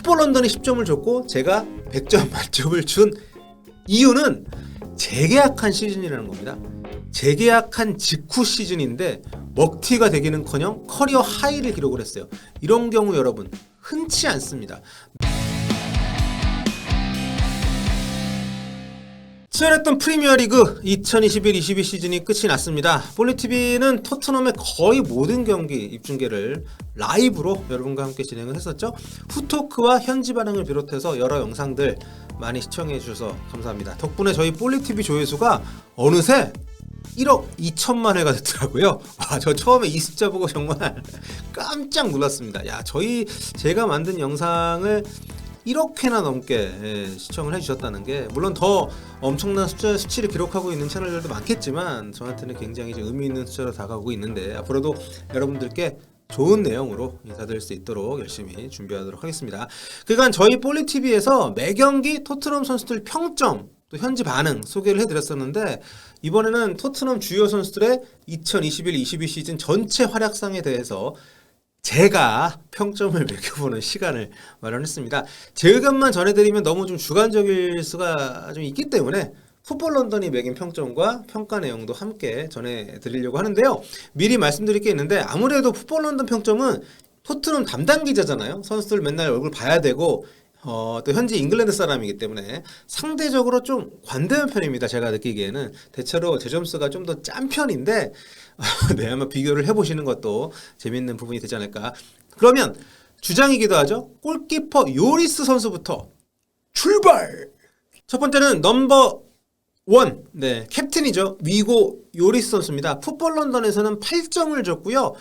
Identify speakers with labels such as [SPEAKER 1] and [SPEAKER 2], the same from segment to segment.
[SPEAKER 1] 풋볼 런던이 10점을 줬고 제가 100점 만점을 준 이유는 재계약한 시즌이라는 겁니다. 재계약한 직후 시즌인데 먹튀가 되기는커녕 커리어 하이를 기록을 했어요. 이런 경우 여러분 흔치 않습니다. 치열했던 프리미어리그 2021-22 시즌이 끝이 났습니다. 볼리TV는 토트넘의 거의 모든 경기 입중계를 라이브로 여러분과 함께 진행을 했었죠. 후토크와 현지 반응을 비롯해서 여러 영상들 많이 시청해 주셔서 감사합니다. 덕분에 저희 볼리TV 조회수가 어느새 1억 2천만 회가 됐더라고요. 저 처음에 이 숫자 보고 정말 깜짝 놀랐습니다. 야, 제가 만든 영상을 1억 회나 넘게 시청을 해주셨다는 게, 물론 더 엄청난 수치를 기록하고 있는 채널들도 많겠지만 저한테는 굉장히 의미 있는 숫자로 다가오고 있는데, 앞으로도 여러분들께 좋은 내용으로 인사드릴 수 있도록 열심히 준비하도록 하겠습니다. 그간 저희 볼리TV에서 매경기 토트넘 선수들 평점 또 현지 반응 소개를 해드렸었는데, 이번에는 토트넘 주요 선수들의 2021-22 시즌 전체 활약상에 대해서 제가 평점을 매겨보는 시간을 마련했습니다. 제 의견만 전해드리면 너무 좀 주관적일 수가 좀 있기 때문에 풋볼 런던이 매긴 평점과 평가 내용도 함께 전해드리려고 하는데요. 미리 말씀드릴 게 있는데, 아무래도 풋볼 런던 평점은 토트넘 담당 기자잖아요. 선수들 맨날 얼굴 봐야 되고 또 현지 잉글랜드 사람이기 때문에 상대적으로 좀 관대한 편입니다. 제가 느끼기에는 대체로 제 점수가 좀 더 짠 편인데 네, 한번 비교를 해보시는 것도 재밌는 부분이 되지 않을까. 그러면 주장이기도 하죠. 골키퍼 요리스 선수부터 출발! 첫 번째는 넘버 1, 네, 캡틴이죠. 위고 요리스 선수입니다. 풋볼 런던에서는 8점을 줬고요.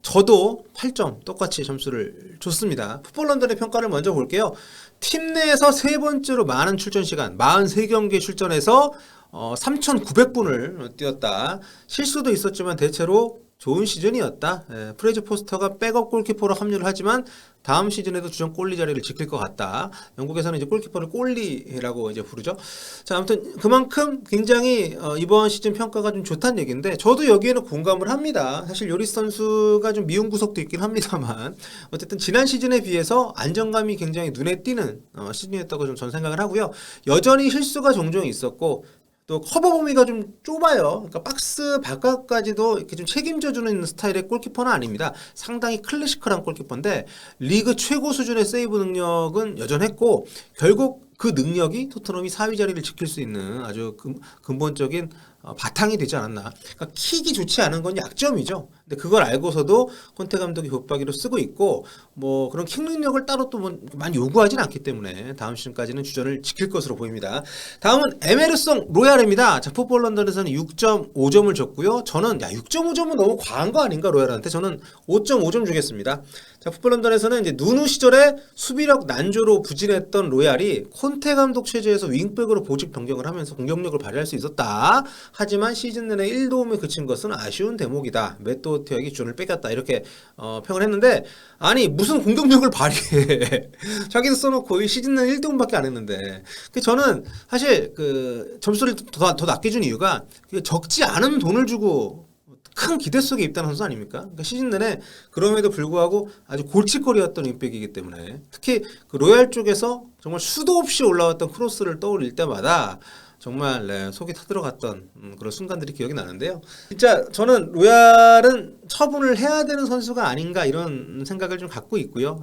[SPEAKER 1] 저도 8점 똑같이 점수를 줬습니다. 풋볼 런던의 평가를 먼저 볼게요. 팀 내에서 세 번째로 많은 출전 시간, 43경기에 출전해서 3,900분을 뛰었다. 실수도 있었지만 대체로 좋은 시즌이었다. 프레즈 포스터가 백업 골키퍼로 합류를 하지만 다음 시즌에도 주전 골리 자리를 지킬 것 같다. 영국에서는 이제 골키퍼를 골리라고 이제 부르죠. 자, 아무튼 그만큼 굉장히 이번 시즌 평가가 좀 좋다는 얘기인데, 저도 여기에는 공감을 합니다. 사실 요리스 선수가 좀 미운 구석도 있긴 합니다만, 어쨌든 지난 시즌에 비해서 안정감이 굉장히 눈에 띄는 시즌이었다고 전 생각을 하고요. 여전히 실수가 종종 있었고, 또 커버 범위가 좀 좁아요. 그러니까 박스 바깥까지도 이렇게 좀 책임져주는 스타일의 골키퍼는 아닙니다. 상당히 클래시컬한 골키퍼인데 리그 최고 수준의 세이브 능력은 여전했고, 결국 그 능력이 토트넘이 4위 자리를 지킬 수 있는 아주 근본적인 바탕이 되지 않았나. 그러니까 킥이 좋지 않은 건 약점이죠. 근데 그걸 알고서도 콘테 감독이 붙박이로 쓰고 있고, 뭐 그런 킥 능력을 따로 또 많이 요구하진 않기 때문에 다음 시즌까지는 주전을 지킬 것으로 보입니다. 다음은 에메르송 로얄입니다. 자, 풋볼 런던에서는 6.5점을 줬고요. 저는 6.5점은 너무 과한 거 아닌가 로얄한테. 저는 5.5점 주겠습니다. 자, 풋볼 런던에서는 이제 누누 시절에 수비력 난조로 부진했던 로얄이 콘테 감독 체제에서 윙백으로 보직 변경을 하면서 공격력을 발휘할 수 있었다. 하지만 시즌 내내 1도움에 그친 것은 아쉬운 대목이다. 맷도트에게 주전을 뺏겼다. 이렇게 평을 했는데, 아니 무슨 공격력을 발휘해. 자기도 써놓고 시즌 내내 1도움밖에 안 했는데. 저는 사실 그 점수를 더 낮게 준 이유가 적지 않은 돈을 주고 큰 기대 속에 입단한 선수 아닙니까? 그러니까 시즌 내내 그럼에도 불구하고 아주 골칫거리였던 윙백이기 때문에, 특히 그 로얄 쪽에서 정말 수도 없이 올라왔던 크로스를 떠올릴 때마다 정말 속이 타들어갔던 그런 순간들이 기억이 나는데요. 진짜 저는 로얄은 처분을 해야 되는 선수가 아닌가 이런 생각을 좀 갖고 있고요.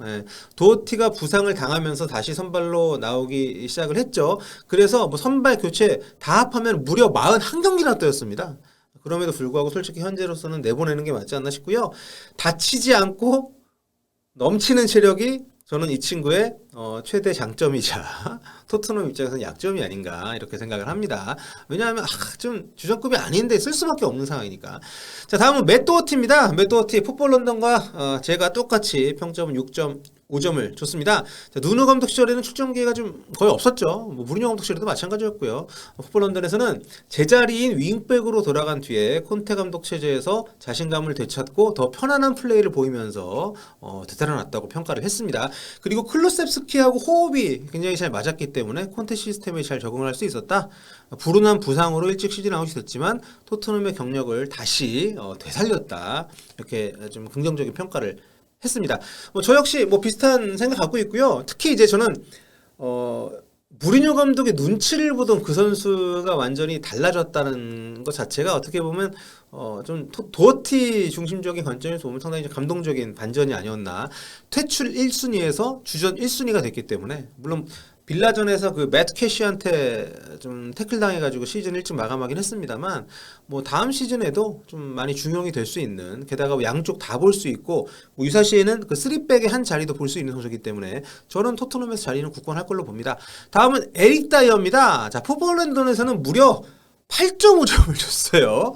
[SPEAKER 1] 도어티가 부상을 당하면서 다시 선발로 나오기 시작을 했죠. 그래서 뭐 선발 교체 다 합하면 무려 41경기나 뛰었습니다. 그럼에도 불구하고 솔직히 현재로서는 내보내는 게 맞지 않나 싶고요. 다치지 않고 넘치는 체력이 저는 이 친구의 최대 장점이자 토트넘 입장에서는 약점이 아닌가 이렇게 생각을 합니다. 왜냐하면 좀 주전급이 아닌데 쓸 수밖에 없는 상황이니까. 자, 다음은 맷도어티입니다. 맷도어티 풋볼 런던과 제가 똑같이 평점은 6.5점을 줬습니다. 자, 누누 감독 시절에는 출전 기회가 좀 거의 없었죠. 뭐 무리뉴 감독 시절에도 마찬가지였고요. 풋볼 런던에서는 제자리인 윙백으로 돌아간 뒤에 콘테 감독 체제에서 자신감을 되찾고 더 편안한 플레이를 보이면서 대단하다고 평가를 했습니다. 그리고 클루셉스키하고 호흡이 굉장히 잘 맞았기 때문에 콘테 시스템에 잘 적응을 할 수 있었다. 불운한 부상으로 일찍 시즌 아웃이 됐지만 토트넘의 경력을 다시 되살렸다. 이렇게 좀 긍정적인 평가를 했습니다. 저 역시 뭐 비슷한 생각 갖고 있고요. 특히 이제 저는 무리뉴 감독의 눈치를 보던 그 선수가 완전히 달라졌다는 것 자체가 어떻게 보면 좀 도어티 중심적인 관점에서 보면 상당히 좀 감동적인 반전이 아니었나. 퇴출 1순위에서 주전 1순위가 됐기 때문에 물론 빌라전에서 그 매트 캐시한테 좀 태클 당해가지고 시즌 일찍 마감하긴 했습니다만 뭐 다음 시즌에도 좀 많이 중용이 될 수 있는, 게다가 양쪽 다 볼 수 있고 뭐 유사시에는 그 3백의 한 자리도 볼 수 있는 선수이기 때문에 저는 토트넘에서 자리는 굳건할 걸로 봅니다. 다음은 에릭 다이어입니다. 자, 풋볼 런던에서는 무려 8.5점을 줬어요.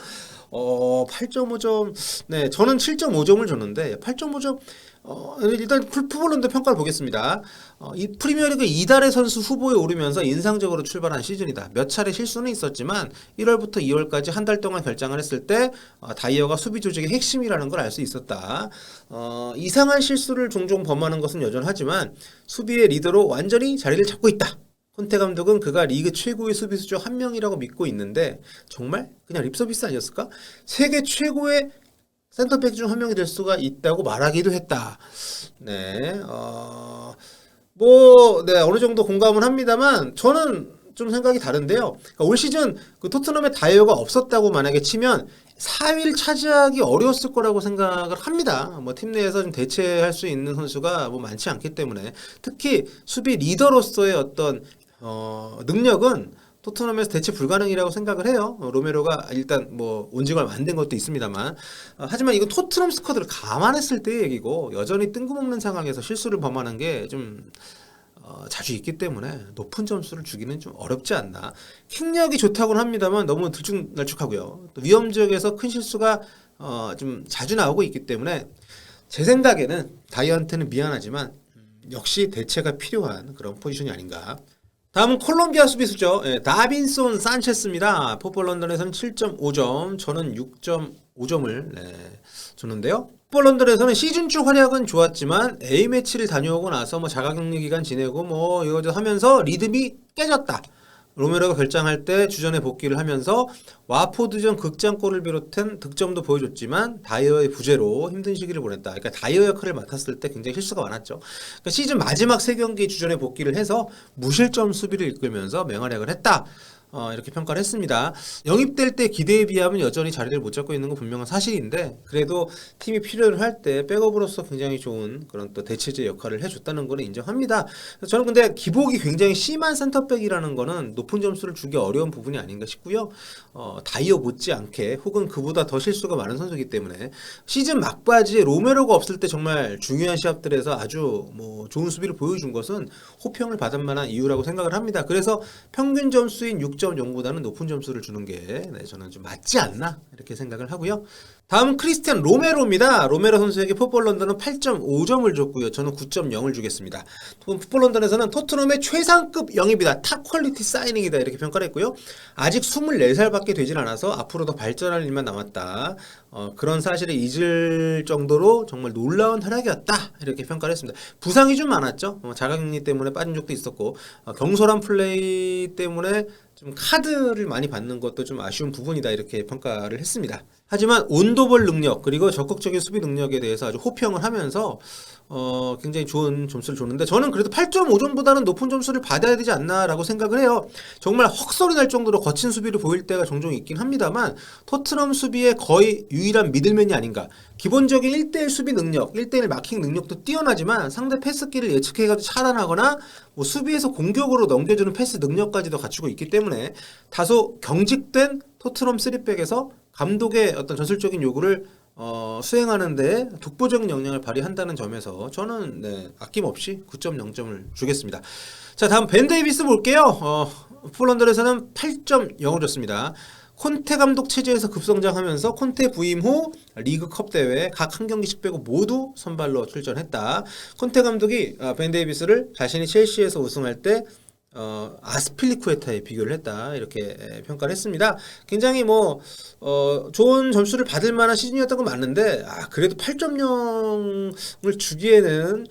[SPEAKER 1] 8.5점. 네, 저는 7.5점을 줬는데 8.5점. 일단 풋볼런드 평가를 보겠습니다. 이 프리미어리그 이달의 선수 후보에 오르면서 인상적으로 출발한 시즌이다. 몇 차례 실수는 있었지만 1월부터 2월까지 한 달 동안 결장을 했을 때 다이어가 수비 조직의 핵심이라는 걸 알 수 있었다. 이상한 실수를 종종 범하는 것은 여전하지만 수비의 리더로 완전히 자리를 잡고 있다. 콘테 감독은 그가 리그 최고의 수비수 중 한 명이라고 믿고 있는데 정말 그냥 립서비스 아니었을까? 세계 최고의 센터백 중 한 명이 될 수가 있다고 말하기도 했다. 네, 네, 어느 정도 공감은 합니다만 저는 좀 생각이 다른데요. 그러니까 올 시즌 그 토트넘에 다이어가 없었다고 만약에 치면 4위를 차지하기 어려웠을 거라고 생각을 합니다. 뭐 팀 내에서 좀 대체할 수 있는 선수가 뭐 많지 않기 때문에 특히 수비 리더로서의 어떤 능력은 토트넘에서 대체 불가능이라고 생각을 해요. 로메로가 일단 뭐 온지 얼마 안 된 것도 있습니다만 하지만 이건 토트넘 스쿼드를 감안했을 때의 얘기고 여전히 뜬금없는 상황에서 실수를 범하는 게 좀 자주 있기 때문에 높은 점수를 주기는 좀 어렵지 않나. 킥력이 좋다고는 합니다만 너무 들쭉날쭉하고요. 또 위험 지역에서 큰 실수가 좀 자주 나오고 있기 때문에 제 생각에는 다이어한테는 미안하지만 역시 대체가 필요한 그런 포지션이 아닌가. 다음은 콜롬비아 수비수죠. 다빈손 산체스입니다. 풋볼 런던에서는 7.5점, 저는 6.5점을 줬는데요. 풋볼 런던에서는 시즌 초 활약은 좋았지만 A매치를 다녀오고 나서 뭐 자가격리 기간 지내고 뭐 이거저거 하면서 리듬이 깨졌다. 로메로가 결장할 때 주전에 복귀를 하면서 와포드전 극장골을 비롯한 득점도 보여줬지만 다이어의 부재로 힘든 시기를 보냈다. 그러니까 다이어 역할을 맡았을 때 굉장히 실수가 많았죠. 그러니까 시즌 마지막 3경기 주전에 복귀를 해서 무실점 수비를 이끌면서 맹활약을 했다. 이렇게 평가를 했습니다. 영입될 때 기대에 비하면 여전히 자리를 못 잡고 있는 건 분명한 사실인데 그래도 팀이 필요를 할 때 백업으로서 굉장히 좋은 그런 또 대체제 역할을 해줬다는 거는 인정합니다. 저는 근데 기복이 굉장히 심한 센터백이라는 거는 높은 점수를 주기 어려운 부분이 아닌가 싶고요. 다이어 못지않게 혹은 그보다 더 실수가 많은 선수이기 때문에 시즌 막바지에 로메로가 없을 때 정말 중요한 시합들에서 아주 뭐 좋은 수비를 보여준 것은 호평을 받을 만한 이유라고 생각을 합니다. 그래서 평균 점수인 6.0보다는 높은 점수를 주는 게 저는 좀 맞지 않나 이렇게 생각을 하고요. 다음은 크리스티안 로메로입니다. 로메로 선수에게 풋볼 런던은 8.5점을 줬고요. 저는 9.0을 주겠습니다. 풋볼 런던에서는 토트넘의 최상급 영입이다. 탑 퀄리티 사이닝이다. 이렇게 평가를 했고요. 아직 24살밖에 되진 않아서 앞으로 더 발전할 일만 남았다. 그런 사실을 잊을 정도로 정말 놀라운 활약이었다. 이렇게 평가를 했습니다. 부상이 좀 많았죠. 자가격리 때문에 빠진 적도 있었고 경솔한 플레이 때문에 좀 카드를 많이 받는 것도 좀 아쉬운 부분이다. 이렇게 평가를 했습니다. 하지만 온도볼 능력 그리고 적극적인 수비 능력에 대해서 아주 호평을 하면서 굉장히 좋은 점수를 줬는데 저는 그래도 8.5점보다는 높은 점수를 받아야 되지 않나라고 생각을 해요. 정말 헉소리 날 정도로 거친 수비를 보일 때가 종종 있긴 합니다만 토트넘 수비의 거의 유일한 미들맨이 아닌가. 기본적인 1대1 수비 능력, 1대1 마킹 능력도 뛰어나지만 상대 패스기를 예측해가지고 차단하거나 뭐 수비에서 공격으로 넘겨주는 패스 능력까지도 갖추고 있기 때문에 다소 경직된 토트넘 3백에서 감독의 어떤 전술적인 요구를 수행하는데 독보적인 역량을 발휘한다는 점에서 저는 아낌없이 9.0점을 주겠습니다. 자, 다음 벤 데이비스 볼게요. 풋볼런던에서는 8.0을 줬습니다. 콘테 감독 체제에서 급성장하면서 콘테 부임 후 리그컵 대회 각 한 경기씩 빼고 모두 선발로 출전했다. 콘테 감독이 벤 데이비스를 자신이 첼시에서 우승할 때 아스필리쿠에타에 비교를 했다. 이렇게 평가를 했습니다. 굉장히 좋은 점수를 받을 만한 시즌이었던 건 맞는데 그래도 8.0을 주기에는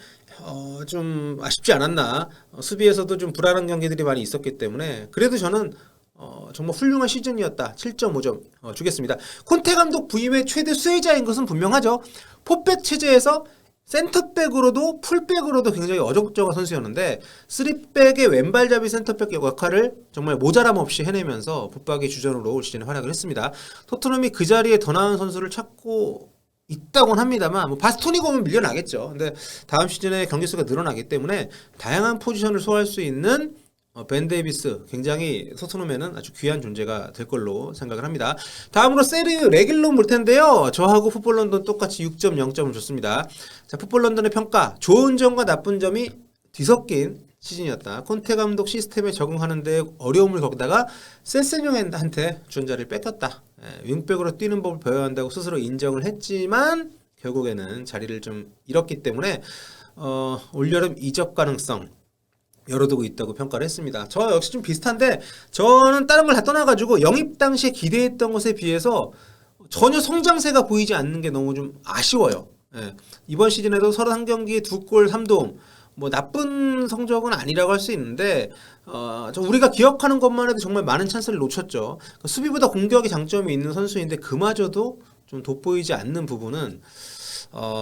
[SPEAKER 1] 좀 아쉽지 않았나. 수비에서도 좀 불안한 경기들이 많이 있었기 때문에 그래도 저는 정말 훌륭한 시즌이었다. 7.5점 주겠습니다. 콘테 감독 부임의 최대 수혜자인 것은 분명하죠. 포백 체제에서 센터백으로도 풀백으로도 굉장히 어정쩡한 선수였는데 3백의 왼발잡이 센터백 역할을 정말 모자람 없이 해내면서 붙박이 주전으로 올 시즌에 활약을 했습니다. 토트넘이 그 자리에 더 나은 선수를 찾고 있다곤 합니다만 뭐 바스토니가 오면 밀려나겠죠. 근데 다음 시즌에 경기 수가 늘어나기 때문에 다양한 포지션을 소화할 수 있는 벤 데이비스 굉장히 토트넘에는 아주 귀한 존재가 될 걸로 생각을 합니다. 다음으로 세르 레길론 볼 텐데요. 저하고 풋볼 런던 똑같이 6.0점을 줬습니다. 자, 풋볼 런던의 평가. 좋은 점과 나쁜 점이 뒤섞인 시즌이었다. 콘테 감독 시스템에 적응하는 데 어려움을 겪다가 세세뇽한테 주전자를 뺏겼다. 윙백으로 뛰는 법을 배워야 한다고 스스로 인정을 했지만 결국에는 자리를 좀 잃었기 때문에 올여름 이적 가능성 열어두고 있다고 평가를 했습니다. 저 역시 좀 비슷한데 저는 다른 걸 다 떠나가지고 영입 당시에 기대했던 것에 비해서 전혀 성장세가 보이지 않는 게 너무 좀 아쉬워요. 예. 이번 시즌에도 31경기에 2골 3도움 뭐 나쁜 성적은 아니라고 할 수 있는데 우리가 기억하는 것만 해도 정말 많은 찬스를 놓쳤죠. 수비보다 공격에 장점이 있는 선수인데 그마저도 좀 돋보이지 않는 부분은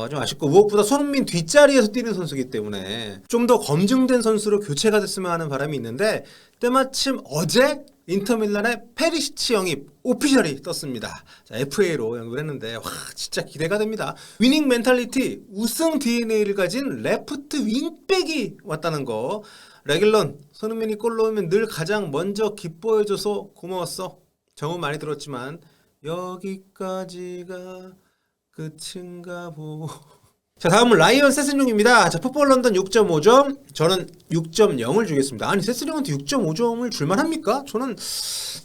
[SPEAKER 1] 좀 아쉽고 무엇보다 손흥민 뒷자리에서 뛰는 선수이기 때문에 좀 더 검증된 선수로 교체가 됐으면 하는 바람이 있는데 때마침 어제 인터밀란의 페리시치 영입 오피셜이 떴습니다. 자, FA로 영입을 했는데 와 진짜 기대가 됩니다. 위닝 멘탈리티 우승 DNA를 가진 레프트 윙백이 왔다는 거. 레길런 손흥민이 골 넣으면 늘 가장 먼저 기뻐해줘서 고마웠어. 정은 많이 들었지만 여기까지가 끝인가 보. 자, 다음은 라이언 세스뇽입니다. 자, 풋볼 런던 6.5점. 저는 6.0을 주겠습니다. 아니, 세스뇽한테 6.5점을 줄만합니까? 저는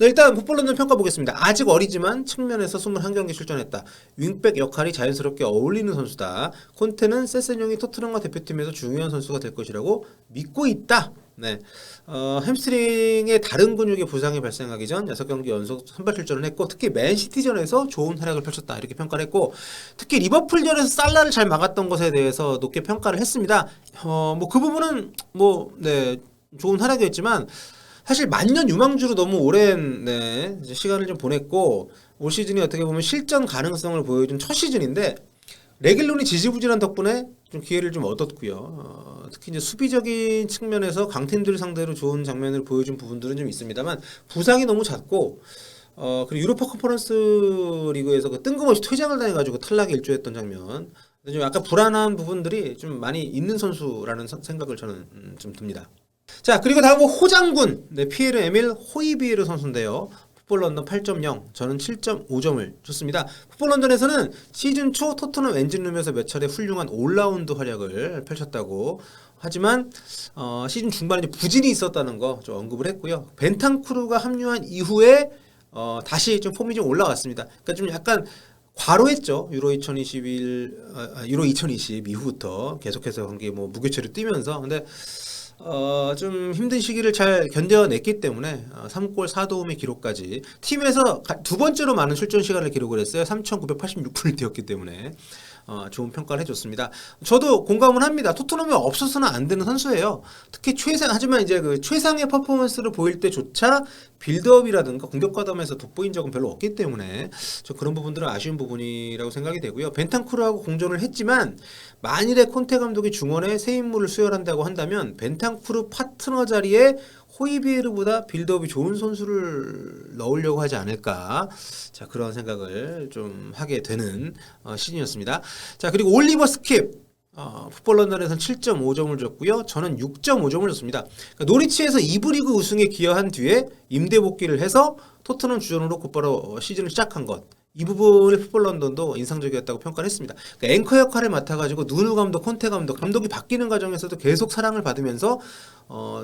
[SPEAKER 1] 일단 풋볼 런던 평가 보겠습니다. 아직 어리지만 측면에서 21경기 출전했다. 윙백 역할이 자연스럽게 어울리는 선수다. 콘테는 세스뇽이 토트넘과 대표팀에서 중요한 선수가 될 것이라고 믿고 있다. 네, 햄스트링의 다른 근육의 부상이 발생하기 전 6경기 연속 선발 출전을 했고 특히 맨시티전에서 좋은 활약을 펼쳤다 이렇게 평가를 했고 특히 리버풀전에서 살라를 잘 막았던 것에 대해서 높게 평가를 했습니다. 뭐 그 부분은 네, 좋은 활약이었지만 사실 만년 유망주로 너무 오랜 시간을 좀 보냈고 올 시즌이 어떻게 보면 실전 가능성을 보여준 첫 시즌인데 레길론이 지지부진한 덕분에 좀 기회를 좀 얻었고요. 특히 이제 수비적인 측면에서 강팀들 상대로 좋은 장면을 보여준 부분들은 좀 있습니다만 부상이 너무 잦고 그리고 유로파 컨퍼런스 리그에서 그 뜬금없이 퇴장을 당해가지고 탈락에 일조했던 장면 좀 약간 불안한 부분들이 좀 많이 있는 선수라는 생각을 저는 좀 듭니다. 자, 그리고 다음은 호장군 피에르 에밀 호이비에르 선수인데요. 풋볼 런던 8.0, 저는 7.5점을 줬습니다. 풋볼 런던에서는 시즌 초 토트넘 엔진룸에서 몇 차례 훌륭한 올라운드 활약을 펼쳤다고 하지만 시즌 중반에 부진이 있었다는 거 좀 언급을 했고요. 벤탄쿠르가 합류한 이후에 다시 좀 폼이 좀 올라왔습니다. 그러니까 좀 약간 과로했죠. 유로 2020 이후부터 계속해서 경기 무교체로 뛰면서 근데 좀 힘든 시기를 잘 견뎌냈기 때문에 3골 4도움의 기록까지 팀에서 두 번째로 많은 출전 시간을 기록을 했어요. 3,986분을 뛰었기 때문에 좋은 평가를 해줬습니다. 저도 공감을 합니다. 토트넘이 없어서는 안 되는 선수예요. 특히 하지만 이제 그 최상의 퍼포먼스를 보일 때조차 빌드업이라든가 공격 과담에서 돋보인 적은 별로 없기 때문에 저 그런 부분들은 아쉬운 부분이라고 생각이 되고요. 벤탄쿠르하고 공존을 했지만 만일에 콘테 감독이 중원에 새 인물을 수혈한다고 한다면 벤탄쿠르 파트너 자리에 호이비에르보다 빌드업이 좋은 선수를 넣으려고 하지 않을까. 자, 그런 생각을 좀 하게 되는 시즌이었습니다. 자, 그리고 올리버 스킵. 풋볼 런던에서는 7.5점을 줬고요. 저는 6.5점을 줬습니다. 그러니까 노리치에서 2부 리그 우승에 기여한 뒤에 임대 복귀를 해서 토트넘 주전으로 곧바로 시즌을 시작한 것. 이 부분의 풋볼 런던도 인상적이었다고 평가를 했습니다. 그러니까 앵커 역할을 맡아가지고 누누 감독, 콘테 감독이 바뀌는 과정에서도 계속 사랑을 받으면서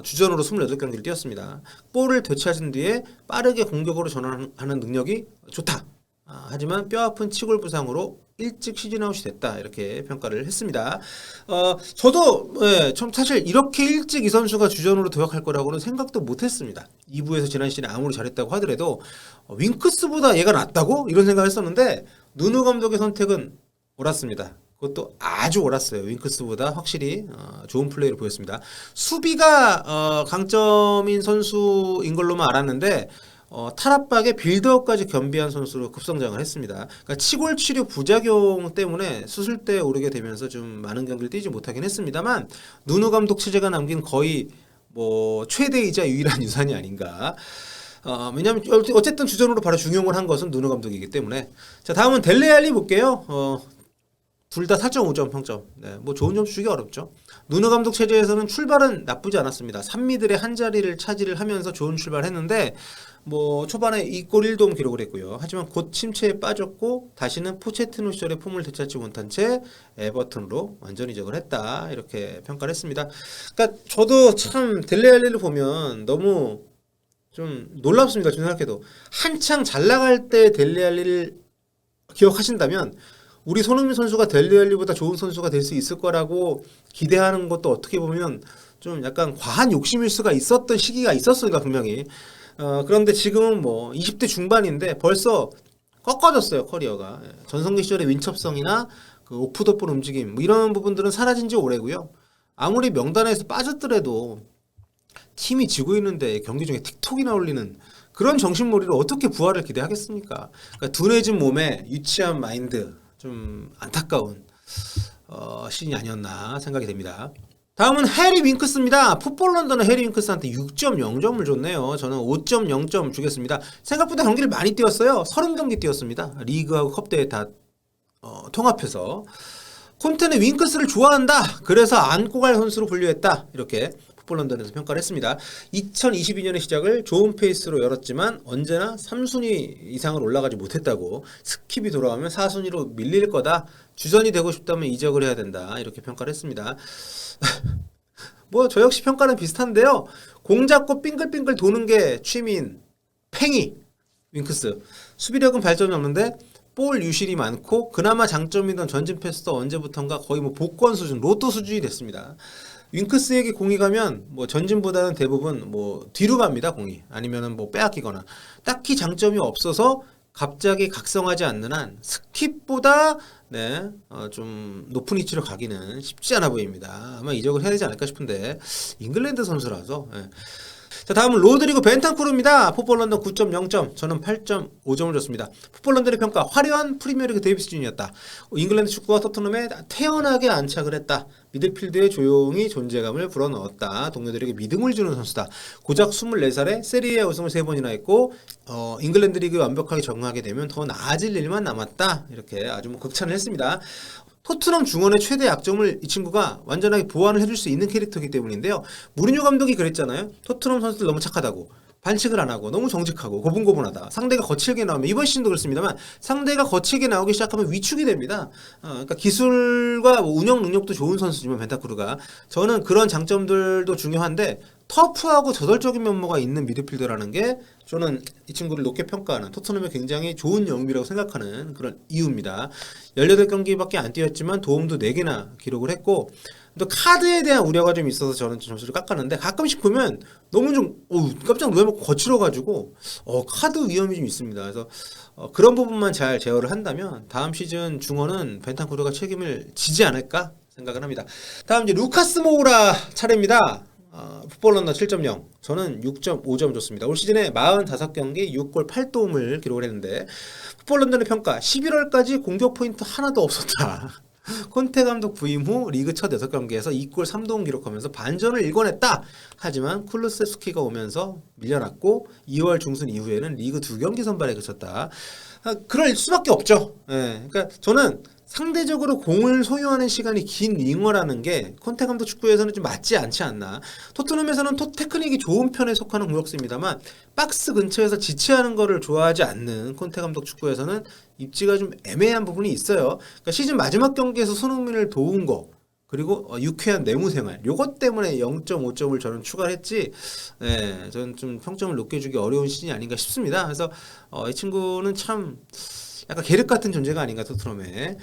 [SPEAKER 1] 주전으로 28경기를 뛰었습니다. 볼을 되찾은 뒤에 빠르게 공격으로 전환하는 능력이 좋다. 하지만 뼈아픈 치골 부상으로 일찍 시즌아웃이 됐다 이렇게 평가를 했습니다. 저도 좀 사실 이렇게 일찍 이 선수가 주전으로 도약할 거라고는 생각도 못했습니다. 2부에서 지난 시즌에 아무리 잘했다고 하더라도 윙크스보다 얘가 낫다고? 이런 생각을 했었는데 누누 감독의 선택은 옳았습니다. 그것도 아주 옳았어요. 윙크스보다 확실히 좋은 플레이를 보였습니다. 수비가 강점인 선수인 걸로만 알았는데 탈압박에 빌드업까지 겸비한 선수로 급성장을 했습니다. 그러니까 치골 치료 부작용 때문에 수술대에 오르게 되면서 좀 많은 경기를 뛰지 못하긴 했습니다만 누누 감독 체제가 남긴 거의 뭐 최대이자 유일한 유산이 아닌가. 왜냐하면 어쨌든 주전으로 바로 중용을 한 것은 누누 감독이기 때문에. 자, 다음은 델레 알리 볼게요. 둘 다 4.5점 평점. 네, 뭐 좋은 점수 주기 어렵죠. 누누 감독 체제에서는 출발은 나쁘지 않았습니다. 3미들의 한 자리를 차지를 하면서 좋은 출발했는데 뭐 초반에 2골 1도움 기록을 했고요. 하지만 곧 침체에 빠졌고 다시는 포체티노 시절의 폼을 되찾지 못한 채 에버턴으로 완전 이적을 했다. 이렇게 평가를 했습니다. 그러니까 저도 참 델레 알리를 보면 너무 좀 놀랍습니다. 좀 생각해도 한창 잘 나갈 때 델레 알리를 기억하신다면 우리 손흥민 선수가 델레 알리보다 좋은 선수가 될 수 있을 거라고 기대하는 것도 어떻게 보면 좀 약간 과한 욕심일 수가 있었던 시기가 있었으니까 분명히. 그런데 지금은 뭐 20대 중반인데 벌써 꺾어졌어요, 커리어가. 전성기 시절의 윈첩성이나 그 오프더볼 움직임 뭐 이런 부분들은 사라진 지 오래고요. 아무리 명단에서 빠졌더라도 팀이 지고 있는데 경기 중에 틱톡이나 올리는 그런 정신머리를 어떻게 부활을 기대하겠습니까? 그러니까 둔해진 몸에 유치한 마인드, 좀 안타까운 시즌이 아니었나 생각이 됩니다. 다음은 해리 윙크스입니다. 풋볼 런던은 해리 윙크스한테 6.0점을 줬네요. 저는 5.0점 주겠습니다. 생각보다 경기를 많이 뛰었어요. 30경기 뛰었습니다. 리그하고 컵대회 다 통합해서. 콘테는 윙크스를 좋아한다. 그래서 안고 갈 선수로 분류했다. 이렇게 풋볼 런던에서 평가를 했습니다. 2022년의 시작을 좋은 페이스로 열었지만 언제나 3순위 이상을 올라가지 못했다고. 스킵이 돌아오면 4순위로 밀릴 거다. 주전이 되고 싶다면 이적을 해야 된다. 이렇게 평가를 했습니다. 뭐 저 역시 평가는 비슷한데요. 공 잡고 빙글빙글 도는 게 취미인 팽이 윙크스. 수비력은 발전이 없는데 볼 유실이 많고 그나마 장점이던 전진 패스도 언제부턴가 거의 뭐 복권 수준, 로또 수준이 됐습니다. 윙크스에게 공이 가면 뭐 전진보다는 대부분 뭐 뒤로 갑니다. 공이 아니면은 뭐 빼앗기거나 딱히 장점이 없어서 갑자기 각성하지 않는 한 스킵보다 좀 높은 위치로 가기는 쉽지 않아 보입니다. 아마 이적을 해야 되지 않을까 싶은데 잉글랜드 선수라서. 자, 다음은 로드리고 벤탄쿠르입니다. 풋볼 런던 9.0점, 저는 8.5점을 줬습니다. 풋볼 런던의 평가, 화려한 프리미어리그 데뷔 시즌이었다. 잉글랜드 축구와 토트넘에 태연하게 안착을 했다. 미드필드에 조용히 존재감을 불어넣었다. 동료들에게 믿음을 주는 선수다. 고작 24살에 세리에 우승을 3번이나 했고 잉글랜드 리그에 완벽하게 적응하게 되면 더 나아질 일만 남았다. 이렇게 아주 뭐 극찬을 했습니다. 토트넘 중원의 최대 약점을 이 친구가 완전하게 보완을 해줄 수 있는 캐릭터이기 때문인데요. 무리뉴 감독이 그랬잖아요. 토트넘 선수들 너무 착하다고. 반칙을 안 하고 너무 정직하고 고분고분하다. 상대가 거칠게 나오면 이번 시즌도 그렇습니다만 상대가 거칠게 나오기 시작하면 위축이 됩니다. 그러니까 기술과 뭐 운영 능력도 좋은 선수지만 벤타쿠르가 저는 그런 장점들도 중요한데 터프하고 저돌적인 면모가 있는 미드필더라는 게 저는 이 친구를 높게 평가하는 토트넘의 굉장히 좋은 영웅이라고 생각하는 그런 이유입니다. 18경기밖에 안 뛰었지만 도움도 4개나 기록을 했고 또 카드에 대한 우려가 좀 있어서 저는 점수를 깎았는데 가끔씩 보면 너무 좀 깜짝 놀라고 거칠어가지고 카드 위험이 좀 있습니다. 그래서 그런 부분만 잘 제어를 한다면 다음 시즌 중원은 벤탄쿠르가 책임을 지지 않을까 생각을 합니다. 다음 이제 루카스 모우라 차례입니다. 풋볼 런던 7.0, 저는 6.5점 줬습니다. 올 시즌에 45경기 6골 8도움을 기록을 했는데 풋볼 런던의 평가, 11월까지 공격 포인트 하나도 없었다. 콘테 감독 부임 후 리그 첫 6경기에서 2골 3도움 기록하면서 반전을 일궈냈다. 하지만 쿨루세스키가 오면서 밀려났고 2월 중순 이후에는 리그 2경기 선발에 그쳤다. 그럴 수밖에 없죠. 그러니까 저는 상대적으로 공을 소유하는 시간이 긴 윙어라는 게 콘테 감독 축구에서는 좀 맞지 않지 않나. 토트넘에서는 테크닉이 좋은 편에 속하는 공격수입니다만 박스 근처에서 지체하는 거를 좋아하지 않는 콘테 감독 축구에서는 입지가 좀 애매한 부분이 있어요. 그러니까 시즌 마지막 경기에서 손흥민을 도운 거 그리고 유쾌한 내무 생활 요것 때문에 0.5점을 저는 추가를 했지 저는 좀 평점을 높게 주기 어려운 시즌이 아닌가 싶습니다. 그래서 이 친구는 참 약간 계륵 같은 존재가 아닌가 토트넘에.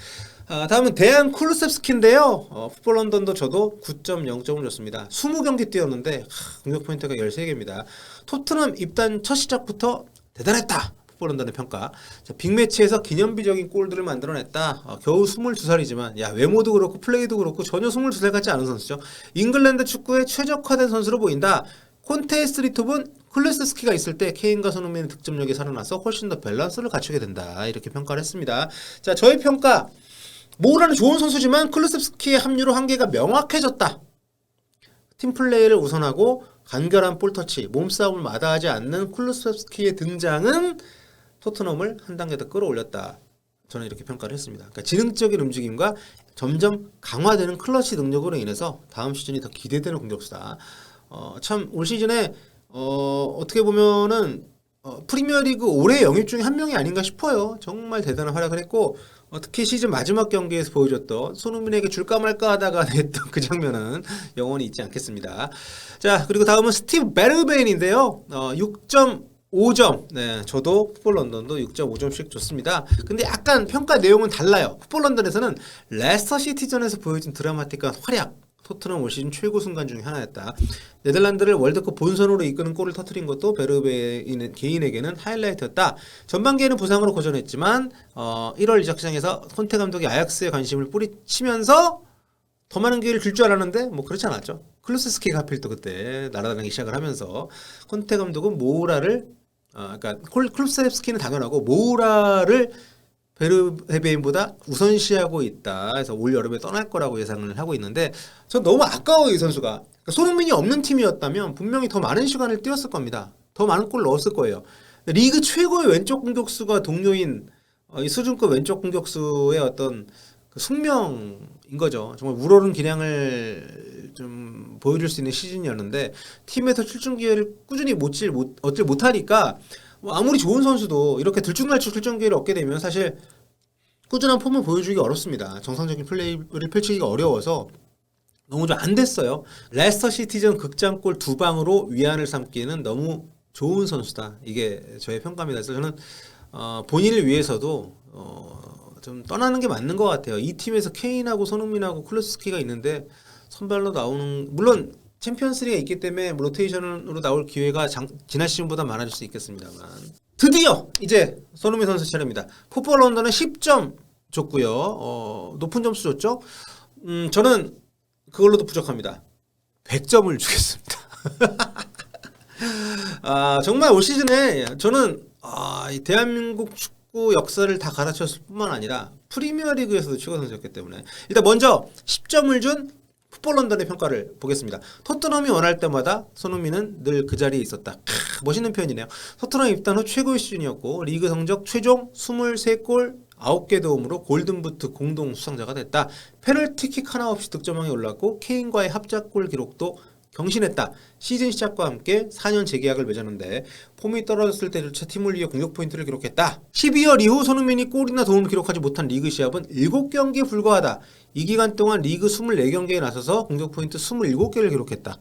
[SPEAKER 1] 다음은 대한 쿨루셉스키인데요. 풋볼 런던도 저도 9.0점을 줬습니다. 20경기 뛰었는데 공격 포인트가 13개입니다. 토트넘 입단 첫 시작부터 대단했다. 풋볼 런던의 평가. 자, 빅매치에서 기념비적인 골들을 만들어냈다. 겨우 22살이지만 외모도 그렇고 플레이도 그렇고 전혀 22살 같지 않은 선수죠. 잉글랜드 축구에 최적화된 선수로 보인다. 콘테스트 리톱은 클루세스키가 있을 때 케인과 손흥민의 득점력이 살아나서 훨씬 더 밸런스를 갖추게 된다. 이렇게 평가를 했습니다. 자, 저의 평가. 모우라는 좋은 선수지만 클루세스키의 합류로 한계가 명확해졌다. 팀플레이를 우선하고 간결한 볼터치, 몸싸움을 마다하지 않는 클루세스키의 등장은 토트넘을 한 단계 더 끌어올렸다. 저는 이렇게 평가를 했습니다. 그러니까 지능적인 움직임과 점점 강화되는 클러치 능력으로 인해서 다음 시즌이 더 기대되는 공격수다. 참 올 시즌에 어떻게 보면은 프리미어리그 올해 영입 중에 한 명이 아닌가 싶어요. 정말 대단한 활약을 했고 특히 시즌 마지막 경기에서 보여줬던 손흥민에게 줄까 말까 하다가 냈던 그 장면은 영원히 잊지 않겠습니다. 자, 그리고 다음은 스티브 베르베인인데요. 6.5점. 네, 저도 풋볼 런던도 6.5점씩 줬습니다. 근데 약간 평가 내용은 달라요. 풋볼 런던에서는 레스터 시티전에서 보여준 드라마틱한 활약, 토트넘 올 시즌 최고 순간 중에 하나였다. 네덜란드를 월드컵 본선으로 이끄는 골을 터뜨린 것도 베르베인 개인에게는 하이라이트였다. 전반기에는 부상으로 고전했지만 1월 이적 시장에서 콘테 감독이 아약스에 관심을 뿌리치면서 더 많은 기회를 줄 줄 알았는데 뭐 그렇지 않았죠. 클루세스키가 하필 또 그때 날아다니기 시작을 하면서 콘테 감독은 모우라를 그러니까 클루세스키는 당연하고 모우라를 베르베인보다 우선시하고 있다. 그래서 올 여름에 떠날 거라고 예상을 하고 있는데 전 너무 아까워요, 이 선수가. 그러니까 손흥민이 없는 팀이었다면 분명히 더 많은 시간을 뛰었을 겁니다. 더 많은 골을 넣었을 거예요. 리그 최고의 왼쪽 공격수가 동료인 이 수준급 왼쪽 공격수의 어떤 그 숙명인 거죠. 정말 우러른 기량을 좀 보여줄 수 있는 시즌이었는데 팀에서 출전 기회를 꾸준히 얻질 못하니까 뭐 아무리 좋은 선수도 이렇게 들쭉날쭉 출전 기회를 얻게 되면 사실 꾸준한 폼을 보여주기 어렵습니다. 정상적인 플레이를 펼치기가 어려워서 너무 좀 안 됐어요. 레스터 시티전 극장골 2방으로 위안을 삼기에는 너무 좋은 선수다. 이게 저의 평가입니다. 그래서 저는 본인을 위해서도 좀 떠나는 게 맞는 것 같아요. 이 팀에서 케인하고 손흥민하고 클루세스키가 있는데 선발로 나오는, 물론 챔피언스리가 있기 때문에 로테이션으로 나올 기회가 지난 시즌보다 많아질 수 있겠습니다만 드디어 이제 손흥민 선수 차례입니다. 풋볼 런던은 10점 줬고요. 높은 점수 줬죠. 저는 그걸로도 부족합니다. 100점을 주겠습니다. 정말 올 시즌에 저는 이 대한민국 축구 역사를 다 갈아쳤을 뿐만 아니라 프리미어리그에서도 최고 선수였기 때문에 일단 먼저 10점을 준 풋볼 런던의 평가를 보겠습니다. 토트넘이 원할 때마다 손흥민은 늘 그 자리에 있었다. 멋있는 표현이네요. 토트넘 입단 후 최고의 시즌이었고 리그 성적 최종 23골 9개 도움으로 골든부트 공동 수상자가 됐다. 페널티킥 하나 없이 득점왕에 올랐고 케인과의 합작골 기록도 경신했다. 시즌 시작과 함께 4년 재계약을 맺었는데 폼이 떨어졌을 때조차 팀을 위해 공격 포인트를 기록했다. 12월 이후 손흥민이 골이나 도움을 기록하지 못한 리그 시합은 7경기에 불과하다. 이 기간 동안 리그 24경기에 나서서 공격 포인트 27개를 기록했다.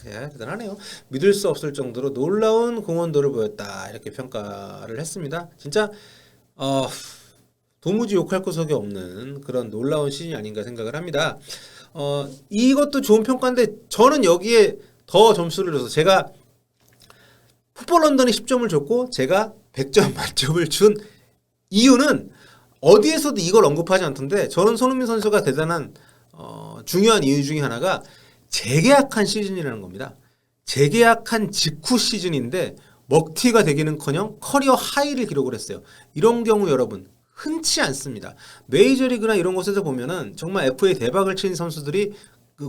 [SPEAKER 1] 예, 대단하네요. 믿을 수 없을 정도로 놀라운 공헌도를 보였다. 이렇게 평가를 했습니다. 진짜 도무지 욕할 구석이 없는 그런 놀라운 시즌이 아닌가 생각을 합니다. 이것도 좋은 평가인데 저는 여기에 더 점수를 줘서 제가 풋볼 런던이 10점을 줬고 제가 100점 만점을 준 이유는 어디에서도 이걸 언급하지 않던데 저는 손흥민 선수가 대단한 중요한 이유 중에 하나가 재계약한 시즌이라는 겁니다. 재계약한 직후 시즌인데 먹튀가 되기는커녕 커리어 하이를 기록을 했어요. 이런 경우 여러분 흔치 않습니다. 메이저리그나 이런 곳에서 보면은 정말 FA 대박을 친 선수들이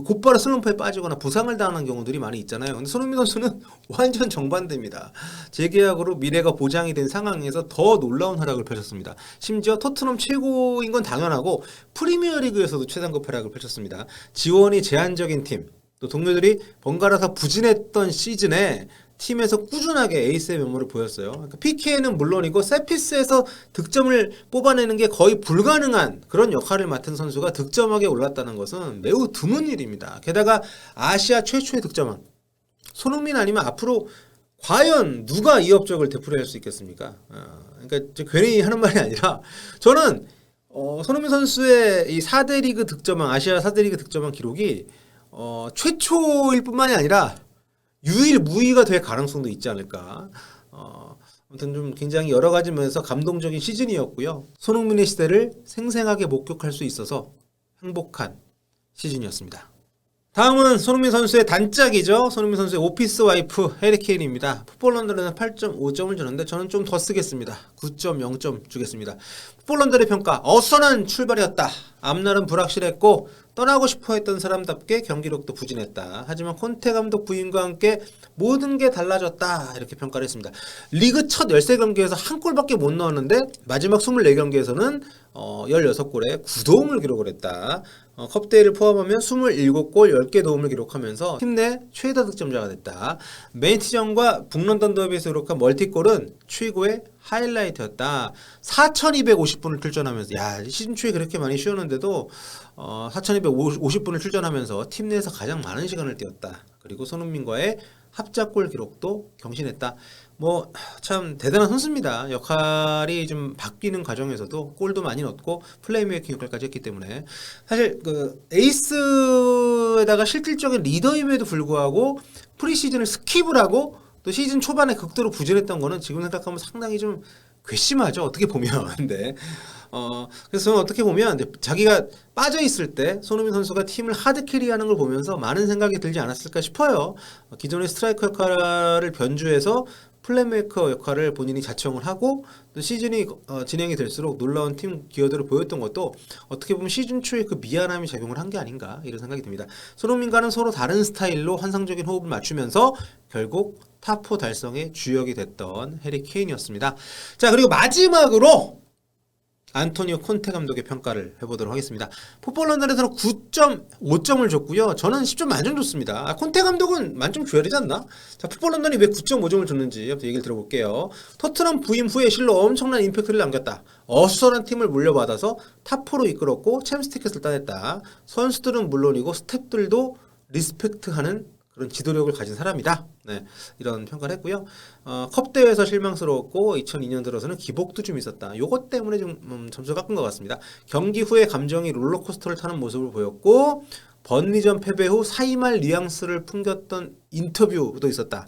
[SPEAKER 1] 곧바로 슬럼프에 빠지거나 부상을 당하는 경우들이 많이 있잖아요. 근데 손흥민 선수는 완전 정반대입니다. 재계약으로 미래가 보장이 된 상황에서 더 놀라운 활약을 펼쳤습니다. 심지어 토트넘 최고인 건 당연하고 프리미어리그에서도 최상급 활약을 펼쳤습니다. 지원이 제한적인 팀, 또 동료들이 번갈아서 부진했던 시즌에 팀에서 꾸준하게 에이스의 면모를 보였어요. 그러니까 PK는 물론이고 세피스에서 득점을 뽑아내는 게 거의 불가능한 그런 역할을 맡은 선수가 득점왕에 올랐다는 것은 매우 드문 일입니다. 게다가 아시아 최초의 득점왕 손흥민 아니면 앞으로 과연 누가 이 업적을 되풀이할 수 있겠습니까? 그러니까 괜히 하는 말이 아니라 저는 손흥민 선수의 이 4대 리그 득점왕, 아시아 4대 리그 득점왕 기록이 최초일 뿐만이 아니라 유일무이가 될 가능성도 있지 않을까. 아무튼 좀 굉장히 여러 가지 면에서 감동적인 시즌이었고요. 손흥민의 시대를 생생하게 목격할 수 있어서 행복한 시즌이었습니다. 다음은 손흥민 선수의 단짝이죠. 손흥민 선수의 오피스 와이프 해리 케인입니다. 풋볼런들은 8.5점을 주는데 저는 좀 더 쓰겠습니다. 9.0점 주겠습니다. 풋볼런들의 평가, 어수선한 출발이었다. 앞날은 불확실했고 떠나고 싶어했던 사람답게 경기력도 부진했다. 하지만 콘테 감독 부임과 함께 모든 게 달라졌다. 이렇게 평가를 했습니다. 리그 첫 13경기에서 한 골밖에 못 넣었는데 마지막 24경기에서는 16골에 9도움을 기록을 했다. 컵대회를 포함하면 27골 10개 도움을 기록하면서 팀 내 최다 득점자가 됐다. 맨시티전과 북런던 더비에서 기록한 멀티골은 최고의 하이라이트였다. 4,250분을 출전하면서 시즌 초에 그렇게 많이 쉬었는데도 4,250분을 출전하면서 팀 내에서 가장 많은 시간을 뛰었다. 그리고 손흥민과의 합작골 기록도 경신했다. 뭐 참 대단한 선수입니다. 역할이 좀 바뀌는 과정에서도 골도 많이 넣었고 플레이메이킹 역할까지 했기 때문에 사실 그 에이스에다가 실질적인 리더임에도 불구하고 프리시즌을 스킵을 하고 또 시즌 초반에 극도로 부진했던 거는 지금 생각하면 상당히 좀 괘씸하죠. 어떻게 보면. 근데 그래서 저는 어떻게 보면 자기가 빠져 있을 때 손흥민 선수가 팀을 하드 캐리하는 걸 보면서 많은 생각이 들지 않았을까 싶어요. 기존의 스트라이커 역할을 변주해서 플레이메이커 역할을 본인이 자청을 하고 또 시즌이 진행이 될수록 놀라운 팀 기여도를 보였던 것도 어떻게 보면 시즌 초에 그 미안함이 작용을 한 게 아닌가 이런 생각이 듭니다. 손흥민과는 서로 다른 스타일로 환상적인 호흡을 맞추면서 결국 탑4 달성의 주역이 됐던 해리 케인이었습니다. 자, 그리고 마지막으로 안토니오 콘테 감독의 평가를 해보도록 하겠습니다. 풋볼런던에서는 9.5점을 줬고요. 저는 10점 만점 줬습니다. 콘테 감독은 만점 줘야 되지 않나? 자, 풋볼런던이 왜 9.5점을 줬는지 얘기를 들어볼게요. 토트넘 부임 후에 실로 엄청난 임팩트를 남겼다. 어수선한 팀을 물려받아서 탑4로 이끌었고 챔스 티켓을 따냈다. 선수들은 물론이고 스태프들도 리스펙트하는 그런 지도력을 가진 사람이다. 네, 이런 평가를 했고요. 컵 대회에서 실망스러웠고 2002년 들어서는 기복도 좀 있었다. 요것 때문에 좀 점수가 깎은 것 같습니다. 경기 후에 감정이 롤러코스터를 타는 모습을 보였고 번리전 패배 후 사이말 뉘앙스를 풍겼던 인터뷰도 있었다.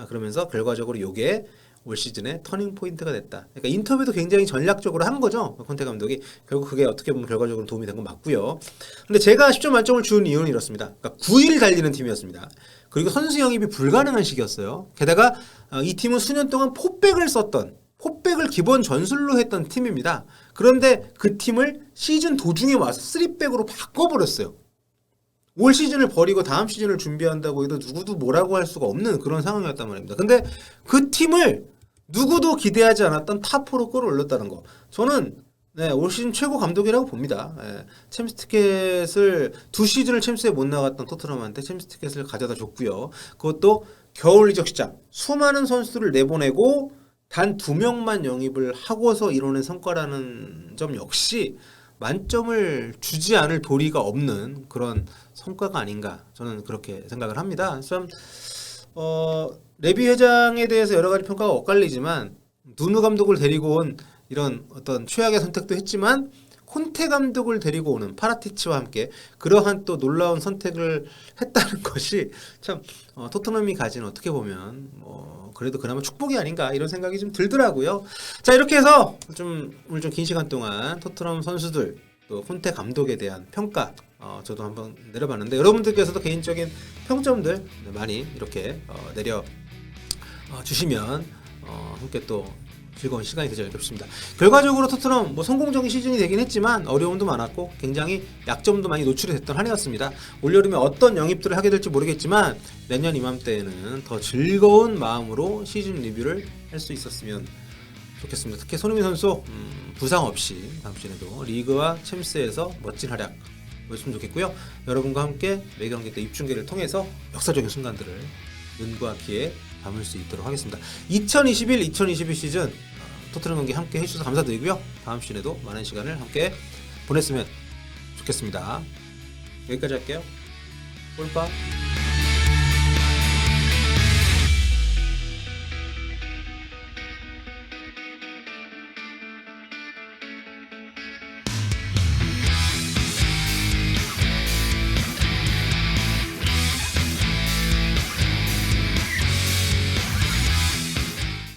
[SPEAKER 1] 그러면서 결과적으로 요게 올 시즌의 터닝 포인트가 됐다. 그러니까 인터뷰도 굉장히 전략적으로 한 거죠. 콘테 감독이. 결국 그게 어떻게 보면 결과적으로 도움이 된 건 맞고요. 근데 제가 10점 만점을 준 이유는 이렇습니다. 그러니까 9일 달리는 팀이었습니다. 그리고 선수 영입이 불가능한 시기였어요. 게다가 이 팀은 수년 동안 포백을 기본 전술로 했던 팀입니다. 그런데 그 팀을 시즌 도중에 와서 3백으로 바꿔버렸어요. 올 시즌을 버리고 다음 시즌을 준비한다고 해도 누구도 뭐라고 할 수가 없는 그런 상황이었단 말입니다. 근데 그 팀을 누구도 기대하지 않았던 탑4로 끌어올렸다는 거. 저는 올 시즌 최고 감독이라고 봅니다. 챔스 티켓을 2시즌을 챔스에 못 나갔던 토트넘한테 챔스 티켓을 가져다 줬고요. 그것도 겨울 이적 시장 수많은 선수들을 내보내고 단 2명만 영입을 하고서 이뤄낸 성과라는 점 역시 만점을 주지 않을 도리가 없는 그런 성과가 아닌가 저는 그렇게 생각을 합니다. 참 레비 회장에 대해서 여러 가지 평가가 엇갈리지만 누누 감독을 데리고 온 이런 어떤 최악의 선택도 했지만 콘테 감독을 데리고 오는 파라티치와 함께 그러한 또 놀라운 선택을 했다는 것이 참 토트넘이 가진 어떻게 보면 그래도 그나마 축복이 아닌가 이런 생각이 좀 들더라고요. 자, 이렇게 해서 오늘 좀 긴 시간 동안 토트넘 선수들 또 콘테 감독에 대한 평가 저도 한번 내려봤는데 여러분들께서도 개인적인 평점들 많이 이렇게 내려 주시면 함께 또 즐거운 시간이 되지 않을까 싶습니다. 결과적으로 토트넘 성공적인 시즌이 되긴 했지만 어려움도 많았고 굉장히 약점도 많이 노출이 됐던 한 해였습니다. 올여름에 어떤 영입들을 하게 될지 모르겠지만 내년 이맘때에는 더 즐거운 마음으로 시즌 리뷰를 할 수 있었으면 좋겠습니다. 특히 손흥민 선수 부상 없이 다음 시즌에도 리그와 챔스에서 멋진 활약 보였으면 좋겠고요. 여러분과 함께 매경기 때 입중계를 통해서 역사적인 순간들을 눈과 귀에 담을 수 있도록 하겠습니다. 2021-2022 시즌 토트넘 경기 함께 해주셔서 감사드리고요. 다음 시즌에도 많은 시간을 함께 보냈으면 좋겠습니다. 여기까지 할게요. 골빠.